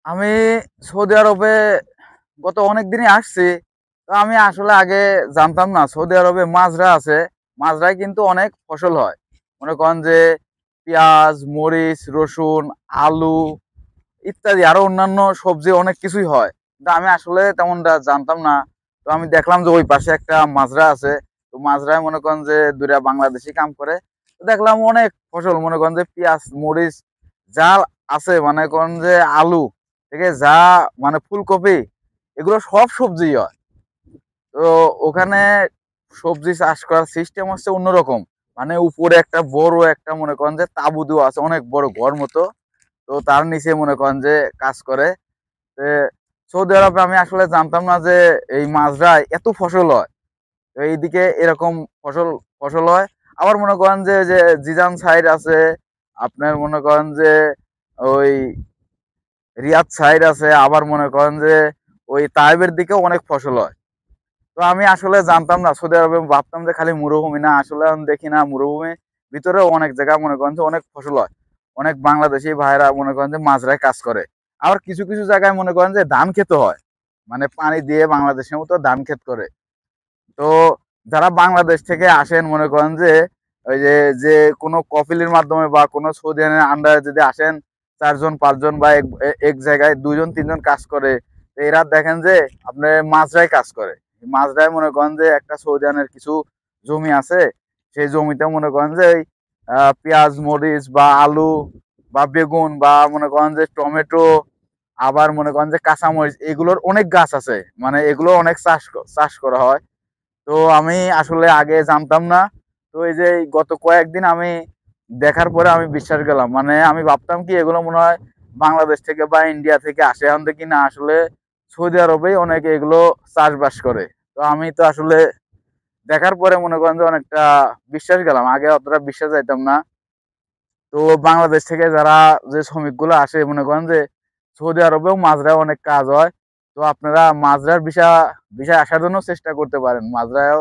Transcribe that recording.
আমি সৌদি আরবে গত অনেক দিনই আসছি। তো আমি আসলে আগে জানতাম না সৌদি আরবে মাজরা আছে। মাজরায় কিন্তু অনেক ফসল হয়। মনে করেন যে পেঁয়াজ, মরিচ, রসুন, আলু ইত্যাদি আরো অন্যান্য সবজি অনেক কিছুই হয়। কিন্তু আমি আসলে তেমনটা জানতাম না। তো আমি দেখলাম যে ওই পাশে একটা মাজরা আছে। তো মাজরায় মনে করেন যে দুইটা বাংলাদেশি কাম করে। তো দেখলাম অনেক ফসল, মনে করেন যে পেঁয়াজ, মরিচ যা আছে, মনে করেন যে আলু থেকে যা মানে ফুলকপি, এগুলো সব সবজি হয়। তো ওখানে সবজি চাষ করার সিস্টেম হচ্ছে অন্যরকম। মানে উপরে একটা বড় একটা মনে করেন যে তাঁবু দেওয়া আছে, অনেক বড় ঘর মতো। তো তার নিচে মনে করেন যে কাজ করে। তো সৌদি আরবে আমি আসলে জানতাম না যে এই মাজরায় এত ফসল হয়। তো এইদিকে এরকম ফসল ফসল হয়। আবার মনে করেন যে যে জিজান সাইড আছে, আপনার মনে করেন যে ওই রিয়াদ সাইড আছে, আবার মনে করেন যে ওই তাইবের দিকেও অনেক ফসল হয়। তো আমি আসলে জানতাম না সৌদি আরবে, ভাবতাম যে খালি মরুভূমি, না আসলে আমি দেখি না মরুভূমি ভিতরেও অনেক জায়গা মনে করেন যে অনেক ফসল হয়। অনেক বাংলাদেশি ভাইরা মনে করেন যে মাজরায় কাজ করে। আবার কিছু কিছু জায়গায় মনে করেন যে ধান খেতে হয়, মানে পানি দিয়ে বাংলাদেশের মতো ধান ক্ষেত করে। তো যারা বাংলাদেশ থেকে আসেন মনে করেন যে ওই যে যে কোনো কফিলের মাধ্যমে বা কোনো সৌদি আরবের আন্ডারে যদি আসেন, 4 জন 5 জন বা এক জায়গায় 2 জন 3 জন কাজ করে। তো এরা দেখেন যে আপনার মাজরায় কাজ করে। মাজরায় মনে করেন যে একটা সৌদি আরবের কিছু জমি আছে, সেই জমিতে মনে করেন যে এই পেঁয়াজ, মরিচ বা আলু বা বেগুন বা মনে করেন যে টমেটো, আবার মনে করেন যে কাঁচামরিচ, এগুলোর অনেক গাছ আছে। মানে এগুলো অনেক চাষ করা হয়। তো আমি আসলে আগে জানতাম না। তো এই যে এই গত কয়েকদিন আমি দেখার পরে আমি বিশ্বাস গেলাম, মানে আমি ভাবতাম কি এগুলো মনে হয় বাংলাদেশ থেকে বা ইন্ডিয়া থেকে আসে, এখন দেখি না আসলে সৌদি আরবেই অনেকে এগুলো চাষবাস করে। তো আমি তো আসলে দেখার পরে মনে করেন যে অনেকটা বিশ্বাস গেলাম, আগে অতটা বিশ্বাস যাইতাম না। তো বাংলাদেশ থেকে যারা যে শ্রমিকগুলো আসে মনে করেন যে সৌদি আরবেও মাজরায় অনেক কাজ হয়। তো আপনারা মাজরার বিষয় বিষয় আসার জন্য চেষ্টা করতে পারেন। মাজরায়